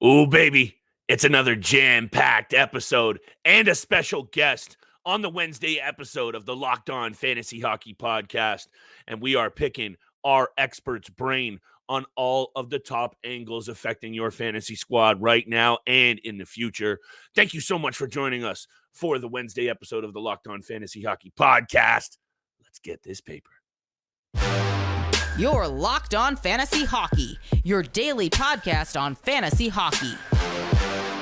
Ooh, baby, it's another jam-packed episode and a special guest on the Wednesday episode of the Locked On Fantasy Hockey Podcast. And we are picking our expert's brain on all of the top angles affecting your fantasy squad right now and in the future. Thank you so much for joining us for the Wednesday episode of the Locked On Fantasy Hockey Podcast. Let's get this paper. You're Locked On Fantasy Hockey, your daily podcast on fantasy hockey.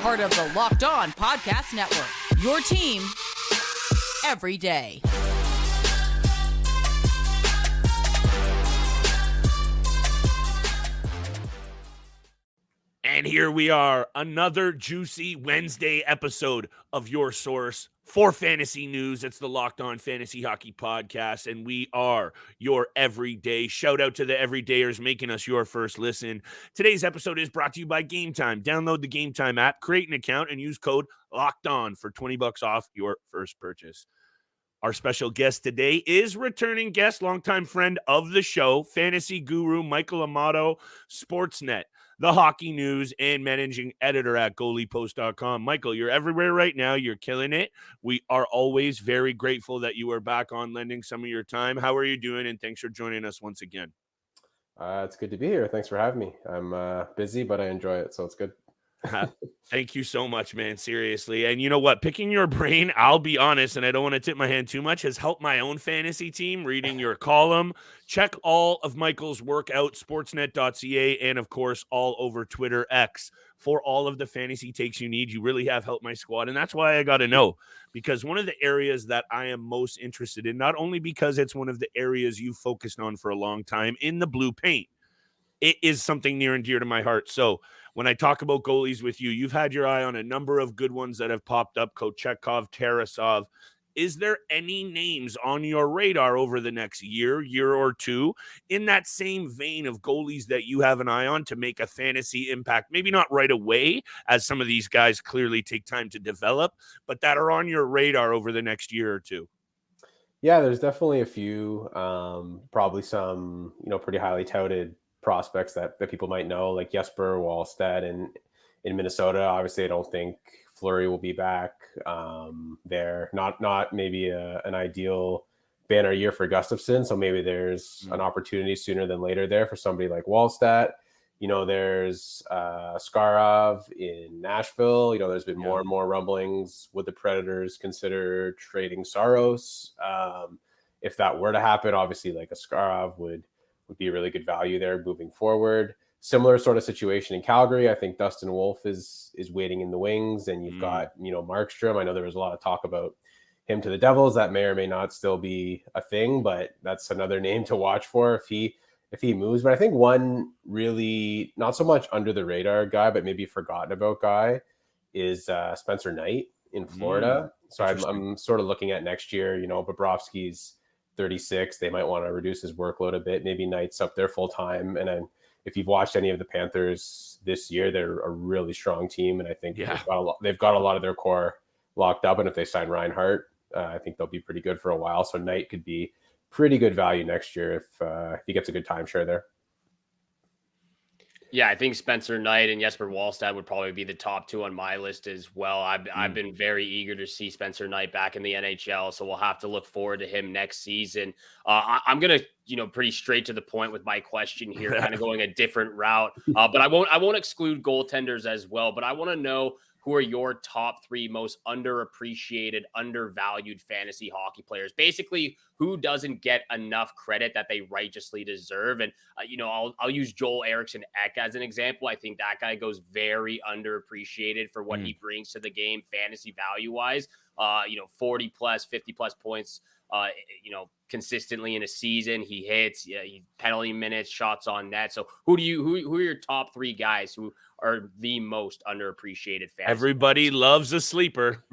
Part of the Locked On Podcast Network, your team every day. And here we are, another juicy Wednesday episode of your source for fantasy news. It's the Locked On Fantasy Hockey Podcast, and we are your everyday. Shout out to the everydayers making us your first listen. Today's episode is brought to you by Game Time. Download the Game Time app, create an account, and use code LOCKEDON for $20 off your first purchase. Our special guest today is returning guest, longtime friend of the show, fantasy guru Michael Amato, Sportsnet, the hockey news, and managing editor at goaliepost.com. Michael, you're everywhere right now. You're killing it. We are always very grateful that you are back on lending some of your time. How are you doing? And thanks for joining us once again. It's good to be here. Thanks for having me. I'm busy, but I enjoy it, so it's good. Thank you so much, man. Seriously. And you know what? Picking your brain, I'll be honest, and I don't want to tip my hand too much, has helped my own fantasy team. Reading your column. Check all of Michael's work out, sportsnet.ca, and of course, all over Twitter X for all of the fantasy takes you need. You really have helped my squad. And that's why I got to know, because one of the areas that I am most interested in, not only because it's one of the areas you've focused on for a long time in the blue paint, it is something near and dear to my heart. So when I talk about goalies with you, you've had your eye on a number of good ones that have popped up, Kochetkov, Tarasov. Is there any names on your radar over the next year or two in that same vein of goalies that you have an eye on to make a fantasy impact? Maybe not right away, as some of these guys clearly take time to develop, but that are on your radar over the next year or two. Yeah, there's definitely a few, probably some, pretty highly touted prospects that people might know, like Jesper Wallstedt in Minnesota. Obviously, I don't think Fleury will be back there. Not maybe an ideal banner year for Gustafsson. So maybe there's an opportunity sooner than later there for somebody like Wallstedt. There's Skarov in Nashville. There's been more and more rumblings. Would the Predators consider trading Saros? If that were to happen, obviously like a Skarov would be a really good value there moving forward. Similar sort of situation in Calgary. I think Dustin Wolf is waiting in the wings, and you've got, Markstrom. I know there was a lot of talk about him to the Devils. That may or may not still be a thing, but that's another name to watch for if he moves. But I think one really not so much under the radar guy, but maybe forgotten about guy is Spencer Knight in Florida. So I'm sort of looking at next year. Bobrovsky's 36. They might want to reduce his workload a bit. Maybe Knight's up there full time. And then if you've watched any of the Panthers this year, they're a really strong team. And I think they've got a lot of their core locked up. And if they sign Reinhart, I think they'll be pretty good for a while. So Knight could be pretty good value next year if he gets a good timeshare there. Yeah, I think Spencer Knight and Jesper Wallstedt would probably be the top two on my list as well. I've been very eager to see Spencer Knight back in the NHL, so we'll have to look forward to him next season. I'm going to, pretty straight to the point with my question here, kind of going a different route. But I won't exclude goaltenders as well, but I want to know who are your top three most underappreciated, undervalued fantasy hockey players? Basically, who doesn't get enough credit that they righteously deserve? And, I'll use Joel Eriksson Ek as an example. I think that guy goes very underappreciated for what he brings to the game fantasy value-wise. 40 plus, 50 plus points, consistently in a season. He hits, penalty minutes, shots on net. So who are your top three guys who are the most underappreciated fans? Everybody loves a sleeper.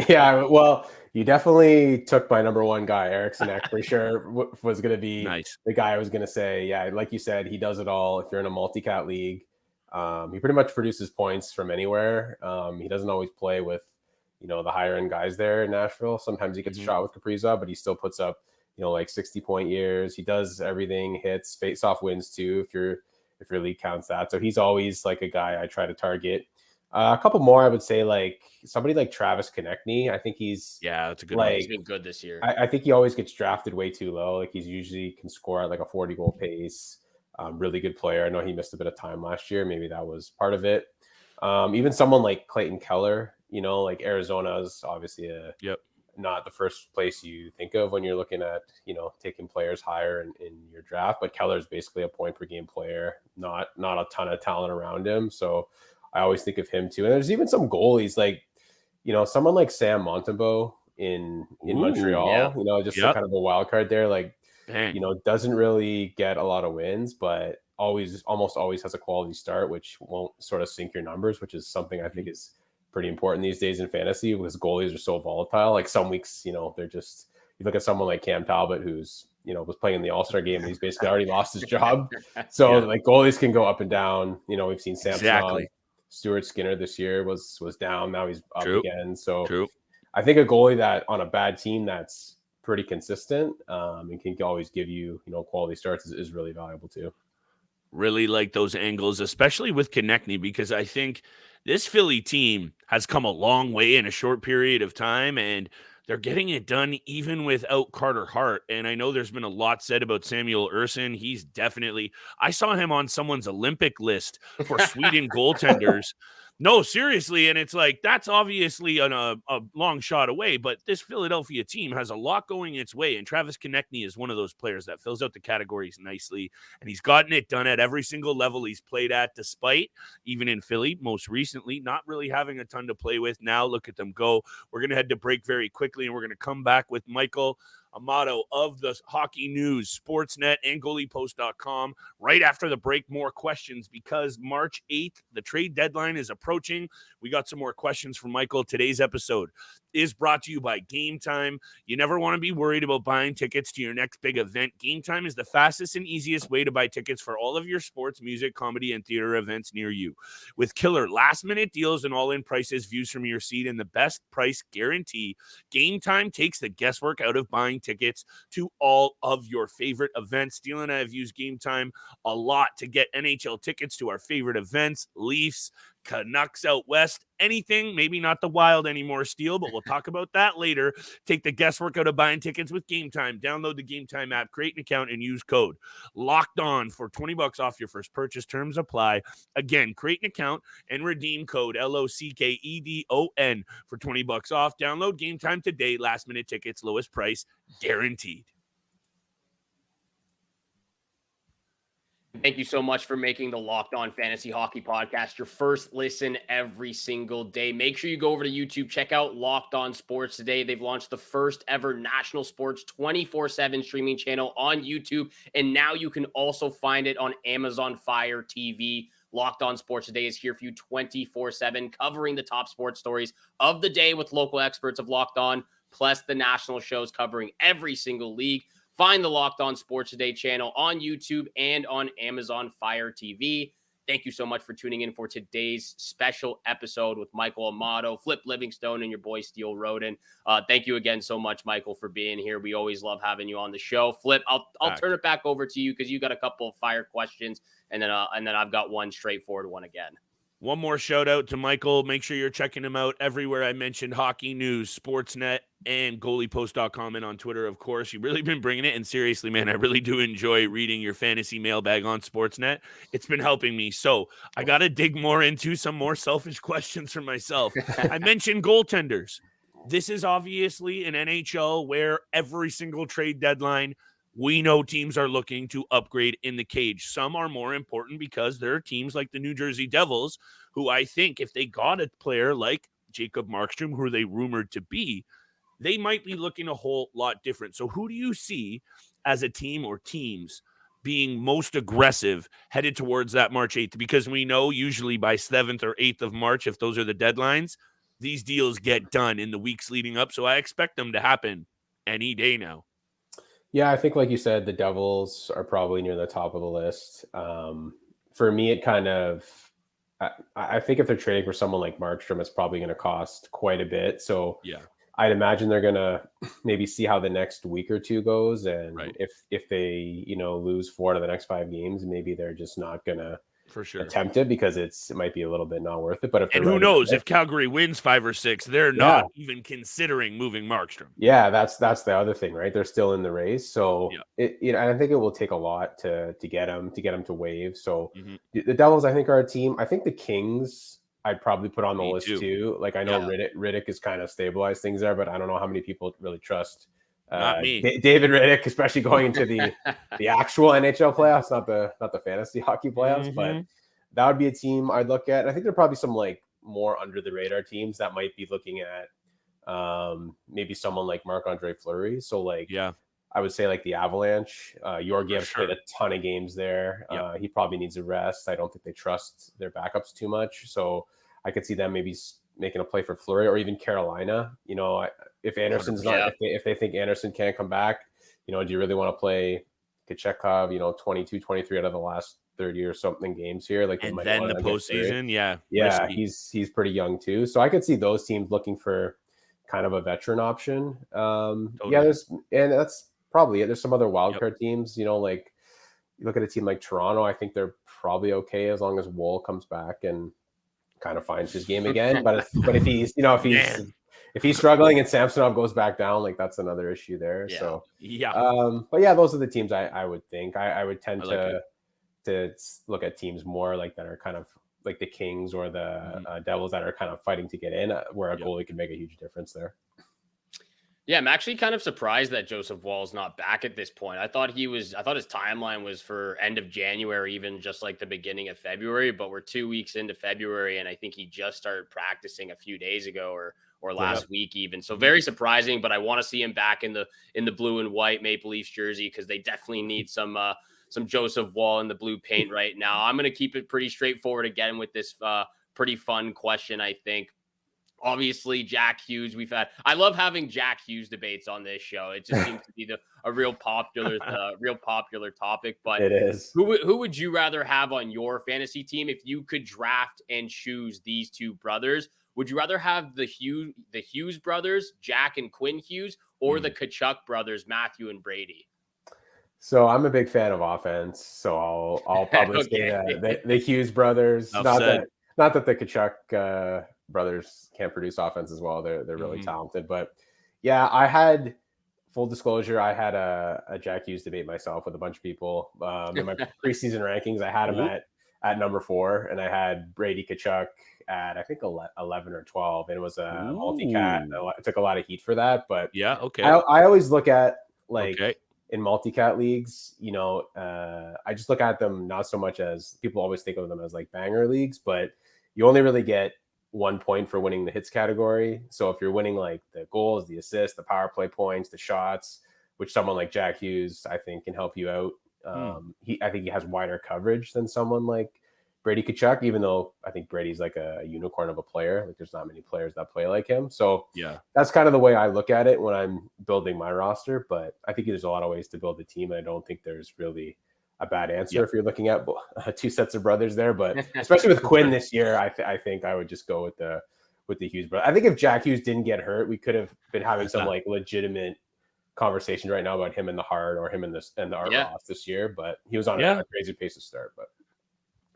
Yeah, well, you definitely took my number one guy. Eriksson Ek for sure was going to be nice. The guy I was going to say. Yeah, like you said, he does it all. If you're in a multi-cat league, he pretty much produces points from anywhere. He doesn't always play with the higher end guys there in Nashville. Sometimes he gets a shot with Kaprizov, but he still puts up like 60-point years. He does everything, hits, face-off wins too. If your league counts that. So he's always like a guy I try to target. A couple more, I would say, like somebody like Travis Konechny. I think he's that's a good like one. He's been good this year. I think he always gets drafted way too low. Like he's usually can score at like a 40 goal pace. Really good player. I know he missed a bit of time last year. Maybe that was part of it. Even someone like Clayton Keller, like Arizona is obviously not the first place you think of when you're looking at, taking players higher in your draft, but Keller is basically a point per game player, not a ton of talent around him. So I always think of him too. And there's even some goalies like, someone like Sam Montembeault in Montreal, just like kind of a wild card there. Like, doesn't really get a lot of wins, but almost always has a quality start, which won't sort of sink your numbers, which is something I think is pretty important these days in fantasy because goalies are so volatile. Like some weeks, they're just, you look at someone like Cam Talbot, who's, was playing in the All-Star game and he's basically already lost his job. So like goalies can go up and down. We've seen Samsonov, Stuart Skinner this year was down. Now he's up again. So I think a goalie that on a bad team that's pretty consistent and can always give you, quality starts is really valuable too. Really like those angles, especially with Konechny, because I think this Philly team has come a long way in a short period of time, and they're getting it done even without Carter Hart. And I know there's been a lot said about Samuel Ersson. He's definitely – I saw him on someone's Olympic list for Sweden goaltenders. No, seriously, and it's like that's obviously a long shot away, but this Philadelphia team has a lot going its way, and Travis Konechny is one of those players that fills out the categories nicely, and he's gotten it done at every single level he's played at, despite, even in Philly, most recently, not really having a ton to play with. Now look at them go. We're going to head to break very quickly, and we're going to come back with Michael Amato of the Hockey News, Sportsnet, and GoaliePost.com. Right after the break, more questions because March 8th, the trade deadline is approaching. We got some more questions from Michael. Today's episode is brought to you by Game Time. You never want to be worried about buying tickets to your next big event. Game Time is the fastest and easiest way to buy tickets for all of your sports, music, comedy, and theater events near you. With killer last-minute deals and all-in prices, views from your seat, and the best price guarantee, Game Time takes the guesswork out of buying tickets to all of your favorite events. Steele and I have used Game Time a lot to get NHL tickets to our favorite events, Leafs, Canucks out west, anything, maybe not the Wild anymore, Steele, but we'll talk about that later. Take the guesswork out of buying tickets with Game Time. Download the Game Time app, create an account, and use code Locked On for $20 off your first purchase. Terms apply. Again, create an account and redeem code LOCKEDON for $20 off. Download Game Time today. Last minute tickets, lowest price guaranteed. Thank you so much for making the Locked On Fantasy Hockey Podcast your first listen every single day. Make sure you go over to YouTube, check out Locked On Sports today. They've launched the first ever national sports 24/7 streaming channel on YouTube, and now you can also find it on Amazon Fire TV. Locked On Sports Today is here for you 24/7, covering the top sports stories of the day with local experts of Locked On, plus the national shows covering every single league. Find the Locked On Sports Today channel on YouTube and on Amazon Fire TV. Thank you so much for tuning in for today's special episode with Michael Amato, Flip Livingstone, and your boy Steele Roden. Thank you again so much, Michael, for being here. We always love having you on the show. Flip, I'll turn it back over to you because you got a couple of fire questions, and then I've got one straightforward one again. One more shout out to Michael. Make sure you're checking him out everywhere I mentioned: Hockey News, Sportsnet, and GoaliePost.com, and on Twitter, of course. You've really been bringing it, and seriously, man, I really do enjoy reading your fantasy mailbag on Sportsnet. It's been helping me. So I got to dig more into some more selfish questions for myself. I mentioned goaltenders. This is obviously an NHL where every single trade deadline, we know teams are looking to upgrade in the cage. Some are more important because there are teams like the New Jersey Devils who I think if they got a player like Jacob Markstrom, who they rumored to be, they might be looking a whole lot different. So who do you see as a team or teams being most aggressive headed towards that March 8th? Because we know usually by 7th or 8th of March, if those are the deadlines, these deals get done in the weeks leading up. So I expect them to happen any day now. Yeah, I think like you said, the Devils are probably near the top of the list. For me, it kind of, I think if they're trading for someone like Markstrom, it's probably going to cost quite a bit. So yeah, I'd imagine they're gonna maybe see how the next week or two goes, and Right. if they lose 4 out of the next 5 games, maybe they're just not gonna For sure. attempt it because it might be a little bit not worth it. But if they're And who ready, knows if Calgary wins 5 or 6, they're yeah, not even considering moving Markstrom. yeah, that's the other thing, right? They're still in the race, so Yeah. I think it will take a lot to get them to waive. So Mhm. the Devils, I think, are a team. I think the Kings I'd probably put on the Me list too. too. Like, I know Yeah. Riddick has kind of stabilized things there, but I don't know how many people really trust Not me. David Riddick, especially going into the actual NHL playoffs, not the fantasy hockey playoffs. But Mhm. that would be a team I'd look at. And I think there are probably some like more under the radar teams that might be looking at maybe someone like Marc-Andre Fleury. So like, Yeah. I would say like the Avalanche. Georgiev's sure. played a ton of games there. Yep. He probably needs a rest. I don't think they trust their backups too much. So I could see them maybe making a play for Fleury, or even Carolina. If Anderson's 100%. not, if they think Anderson can't come back, do you really want to play Tkachuk, 22, 23 out of the last 30 or something games here? Like, they And might then want the to get Fleury. postseason, yeah. Yeah, Risky. he's pretty young too. So I could see those teams looking for kind of a veteran option. Totally. And that's probably it. There's some other wild Yep. card teams, like you look at a team like Toronto. I think they're probably okay as long as Woll comes back and kind of finds his game again. But if he's Man. if he's struggling and Samsonov goes back down, like, that's another issue there. Yeah. So Yeah. but yeah, those are the teams I would think. I would tend I like to look at teams more like that are kind of like the Kings or the Devils that are kind of fighting to get in, where a Yep. goalie can make a huge difference there. Yeah, I'm actually kind of surprised that Joseph Woll's not back at this point. I thought his timeline was for end of January, even just like the beginning of February, but we're 2 weeks into February, and I think he just started practicing a few days ago or last week even. So very surprising, but I want to see him back in the blue and white Maple Leafs jersey, because they definitely need some Joseph Woll in the blue paint right now. I'm going to keep it pretty straightforward again with this pretty fun question, I think. Obviously, Jack Hughes. I love having Jack Hughes debates on this show. It just seems to be a real popular topic. But It is. who would you rather have on your fantasy team if you could draft and choose these two brothers? Would you rather have the Hughes brothers, Jack and Quinn Hughes, or the Tkachuk brothers, Matthew and Brady? So I'm a big fan of offense. So I'll probably say that the Hughes brothers. Not that the Tkachuk brothers can't produce offense as well. They're really talented. But yeah, full disclosure, I had a Jack Hughes debate myself with a bunch of people. In my preseason rankings, I had him at number 4, and I had Brady Tkachuk at, I think, 11 or 12, and it was a multi-cat. I took a lot of heat for that, but Yeah. Okay. I always look at, like, in multi-cat leagues, I just look at them not so much as people always think of them as like banger leagues, but you only really get 1 point for winning the hits category. So if you're winning like the goals, the assists, the power play points, the shots, which someone like Jack Hughes, I think, can help you out. I think he has wider coverage than someone like Brady Tkachuk, even though I think Brady's like a unicorn of a player. Like, there's not many players that play like him. So Yeah, that's kind of the way I look at it when I'm building my roster. But I think there's a lot of ways to build a team. And I don't think there's really a bad answer if you're looking at 2 sets of brothers there. But especially with Quinn this year, I think I would just go with the Hughes brother. I think if Jack Hughes didn't get hurt, we could have been having some like legitimate conversation right now about him in the Hart or him in the Art Ross this year. But he was on a crazy pace to start. But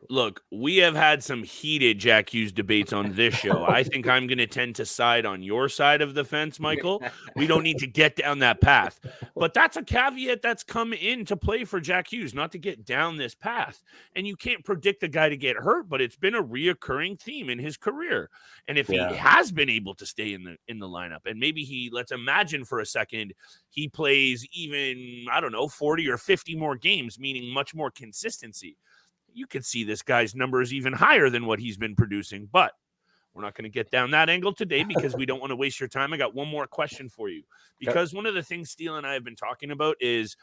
look, we have had some heated Jack Hughes debates on this show. I think I'm going to tend to side on your side of the fence, Michael. We don't need to get down that path. But that's a caveat that's come into play for Jack Hughes, not to get down this path. And you can't predict a guy to get hurt, but it's been a reoccurring theme in his career. And if he has been able to stay in the lineup, and maybe let's imagine for a second, he plays even, 40 or 50 more games, meaning much more consistency. You could see this guy's numbers even higher than what he's been producing, but we're not going to get down that angle today because we don't want to waste your time. I got one more question for you, because one of the things Steele and I have been talking about is,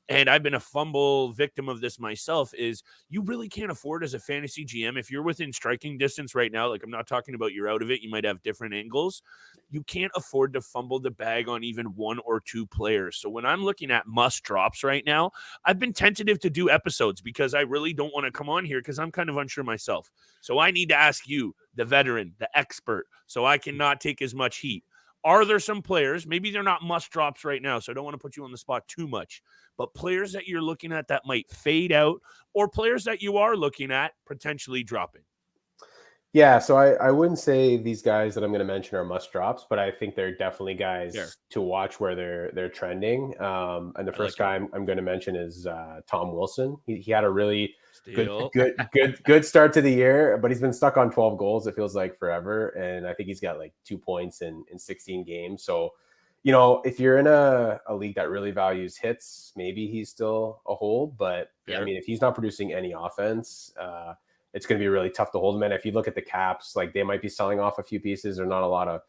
and I've been a fumble victim of this myself, is you really can't afford as a fantasy GM, if you're within striking distance right now, like I'm not talking about you're out of it, you might have different angles. You can't afford to fumble the bag on even 1 or 2 players. So when I'm looking at must drops right now, I've been tentative to do episodes because I really don't want to come on here because I'm kind of unsure myself. So I need to ask you, the veteran, the expert, so I cannot take as much heat. Are there some players, maybe they're not must drops right now, so I don't want to put you on the spot too much, but players that you're looking at that might fade out, or players that you are looking at potentially dropping? Yeah, so I wouldn't say these guys that I'm going to mention are must drops, but I think they're definitely guys Fair. to watch where they're trending. And the first guy I'm going to mention is Tom Wilson. He had a really good start to the year, but he's been stuck on 12 goals. It feels like forever, and I think he's got like 2 points in 16 games. So, if you're in a league that really values hits, maybe he's still a hold. But I mean, if he's not producing any offense, it's going to be really tough to hold him. And if you look at the Caps, like they might be selling off a few pieces. There's not a lot of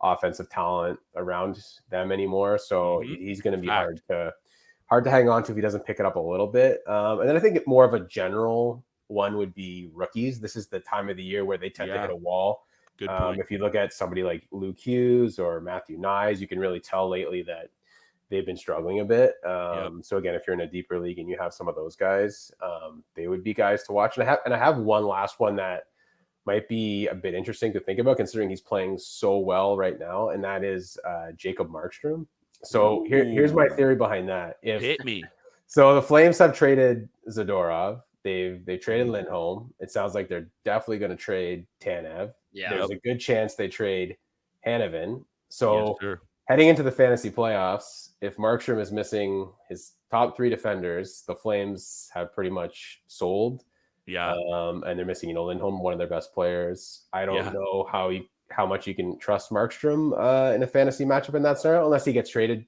offensive talent around them anymore. So he's going to be hard to hang on to if he doesn't pick it up a little bit. And then I think more of a general one would be rookies. This is the time of the year where they tend to hit a wall. Good point. If you look at somebody like Luke Hughes or Matthew Nyes, you can really tell lately that they've been struggling a bit. So again, if you're in a deeper league and you have some of those guys, they would be guys to watch. And I have one last one that might be a bit interesting to think about, considering he's playing so well right now, and that is Jacob Markstrom. So here's my theory behind that. Hit me. So the Flames have traded Zadorov. They've traded Lindholm. It sounds like they're definitely going to trade Tanev. There's a good chance they trade Hanifin. So heading into the fantasy playoffs, if Markstrom is missing his top 3 defenders, the Flames have pretty much sold. And they're missing, Lindholm, one of their best players. I don't know how much you can trust Markstrom in a fantasy matchup in that scenario, unless he gets traded to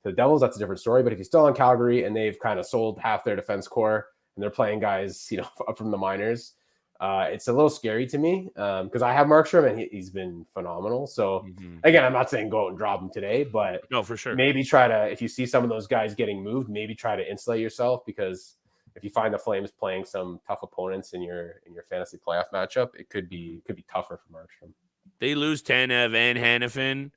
the Devils. That's a different story. But if he's still in Calgary and they've kind of sold half their defense core and they're playing guys, up from the minors, it's a little scary to me because I have Markstrom and he's been phenomenal. So again, I'm not saying go out and drop him today, but no, for sure. Maybe try to, if you see some of those guys getting moved, maybe try to insulate yourself, because if you find the Flames playing some tough opponents in your fantasy playoff matchup, it could be tougher for Markstrom. They lose Tanev and Hanifin.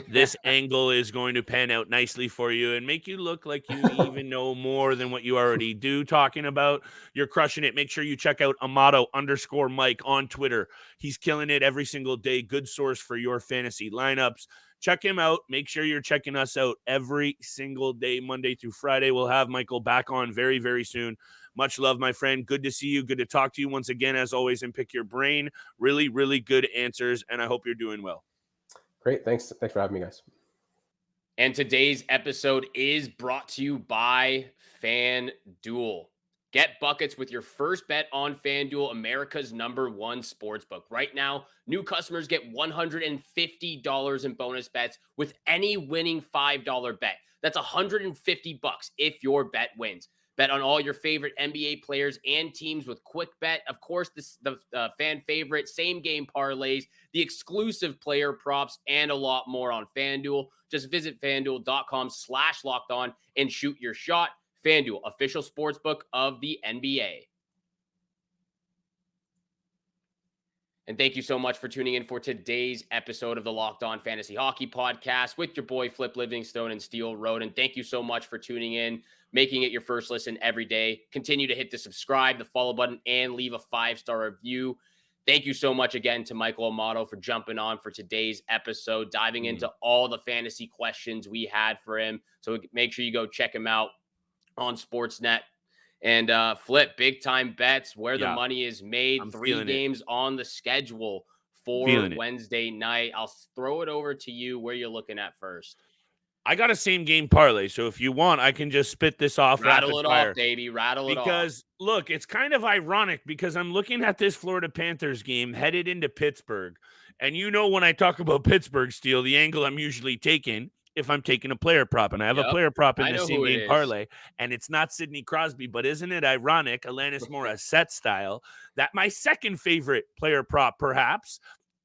This angle is going to pan out nicely for you and make you look like you even know more than what you already do talking about. You're crushing it. Make sure you check out Amato_Mike on Twitter. He's killing it every single day. Good source for your fantasy lineups. Check him out. Make sure you're checking us out every single day, Monday through Friday. We'll have Michael back on very, very soon. Much love, my friend. Good to see you. Good to talk to you once again, as always, and pick your brain. Really, really good answers, and I hope you're doing well. Great. Thanks for having me, guys. And today's episode is brought to you by FanDuel. Get buckets with your first bet on FanDuel, America's #1 sportsbook. Right now, new customers get $150 in bonus bets with any winning $5 bet. That's $150 if your bet wins. Bet on all your favorite NBA players and teams with Quick Bet. Of course, the fan favorite, same game parlays, the exclusive player props, and a lot more on FanDuel. Just visit FanDuel.com/lockedon and shoot your shot. FanDuel, official sportsbook of the NBA. And thank you so much for tuning in for today's episode of the Locked On Fantasy Hockey Podcast with your boy Flip Livingstone and Steele Road. And thank you so much for tuning in, making it your first listen every day. Continue to hit the subscribe, the follow button, and leave a 5-star review. Thank you so much again to Michael Amato for jumping on for today's episode, diving into all the fantasy questions we had for him. So make sure you go check him out on Sportsnet. And Flip, big time bets where the money is made. I'm 3 games on the schedule for Wednesday night. I'll throw it over to you where you're looking at first. I got a same game parlay, so if you want, I can just spit this off. Rattle it off, baby. Rattle it off. Because, look, it's kind of ironic because I'm looking at this Florida Panthers game headed into Pittsburgh. And when I talk about Pittsburgh, Steele, the angle I'm usually taking, if I'm taking a player prop, and I have a player prop in the same game parlay, and it's not Sidney Crosby, but isn't it ironic, Alanis Morissette style, that my second favorite player prop, perhaps,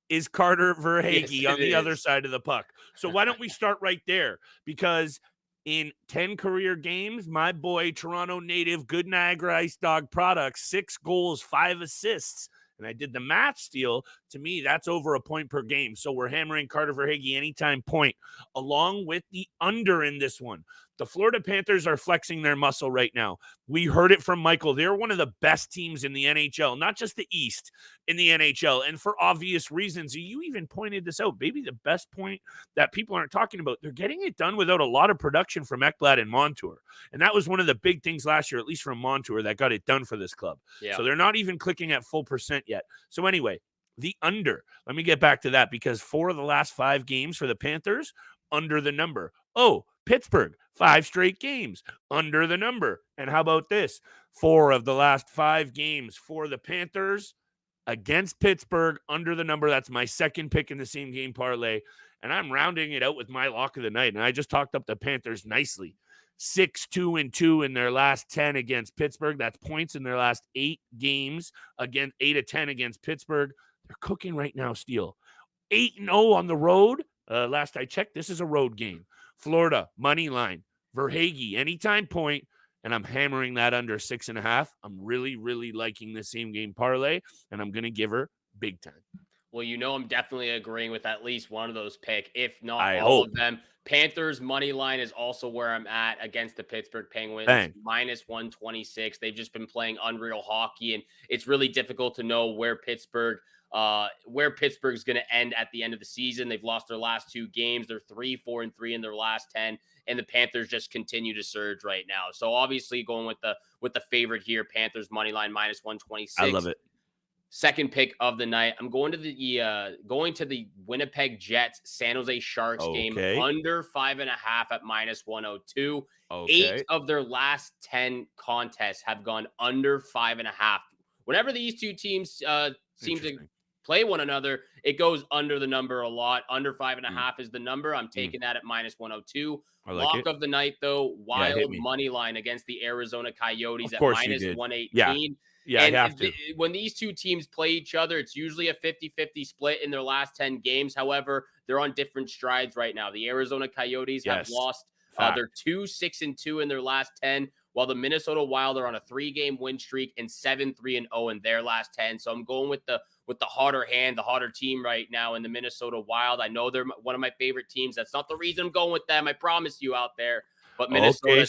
is Carter Verhaeghe on the other side of the puck. So why don't we start right there? Because in 10 career games, my boy, Toronto native, Good Niagara Ice Dog Products, 6 goals, 5 assists. And I did the math, Steele. To me, that's over a point per game. So we're hammering Carter Verhaeghe anytime point, along with the under in this one. The Florida Panthers are flexing their muscle right now. We heard it from Michael. They're one of the best teams in the NHL, not just the East, in the NHL. And for obvious reasons, you even pointed this out. Maybe the best point that people aren't talking about, they're getting it done without a lot of production from Ekblad and Montour. And that was one of the big things last year, at least from Montour, that got it done for this club. Yeah. So they're not even clicking at full percent yet. So anyway, the under. Let me get back to that because 4 of the last 5 games for the Panthers, under the number. Oh, Pittsburgh, 5 straight games, under the number. And how about this? 4 of the last 5 games for the Panthers against Pittsburgh, under the number. That's my second pick in the same game parlay. And I'm rounding it out with my lock of the night. And I just talked up the Panthers nicely. 6-2-2 in their last 10 against Pittsburgh. That's points in their last 8 games. Again, 8 of 10 against Pittsburgh. They're cooking right now, Steele. 8-0 on the road. Last I checked, this is a road game. Florida, money line. Verhaeghe, anytime point. And I'm hammering that under 6.5. I'm really, really liking the same game parlay. And I'm going to give her big time. Well, I'm definitely agreeing with at least one of those pick, if not I all hope. of them. Panthers money line is also where I'm at against the Pittsburgh Penguins. Bang. Minus 126. They've just been playing unreal hockey, and it's really difficult to know where Pittsburgh's going to end at the end of the season. They've lost their last 2 games. They're 3-4-3 in their last 10, and the Panthers just continue to surge right now. So obviously going with the favorite here, Panthers money line minus 126. I love it. Second pick of the night. I'm going to the Winnipeg Jets San Jose Sharks game under 5.5 at minus 102. Okay. 8 of their last 10 contests have gone under 5.5. Whenever these two teams seem to play one another, it goes under the number a lot. Under 5.5 is the number. I'm taking that at minus 102. Lock of the night, though, wild money line against the Arizona Coyotes at minus 118. Yeah, and I have to. When these two teams play each other, it's usually a 50-50 split in their last 10 games. However, they're on different strides right now. The Arizona Coyotes have lost. They're 2-6-2 in their last 10, while the Minnesota Wild are on a 3-game win streak and 7-3-0 in their last 10. So I'm going with the hotter hand, the hotter team right now in the Minnesota Wild. I know they're one of my favorite teams. That's not the reason I'm going with them. I promise you out there. But Minnesota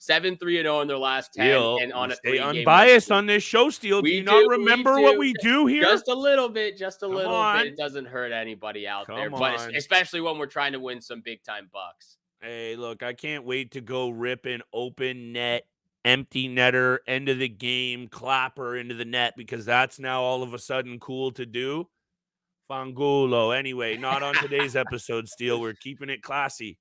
7-3-0 in their last 10 and on a 3-game unbiased on this show, Steele. Do you not remember what we do here? Just a little bit. It doesn't hurt anybody out there, but especially when we're trying to win some big time bucks. Hey, look, I can't wait to go rip an open net, empty netter, end of the game, clapper into the net, because that's now all of a sudden cool to do. Fangulo. Anyway, not on today's episode, Steele. We're keeping it classy.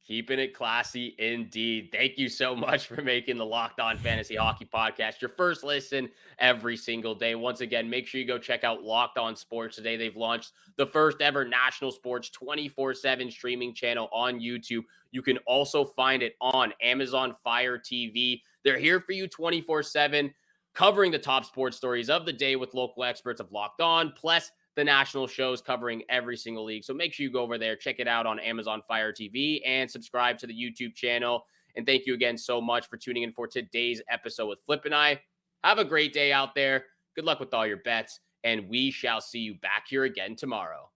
Keeping it classy indeed. Thank you so much for making the Locked On Fantasy Hockey Podcast your first listen every single day. Once again, make sure you go check out Locked On Sports today. They've launched the first ever national sports 24/7 streaming channel on YouTube. You can also find it on Amazon Fire TV. They're here for you 24/7, covering the top sports stories of the day with local experts of Locked On, plus the national shows covering every single league. So make sure you go over there, check it out on Amazon Fire TV, and subscribe to the YouTube channel. And thank you again so much for tuning in for today's episode with Flip and I. Have a great day out there. Good luck with all your bets, and we shall see you back here again tomorrow.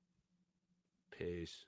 Peace.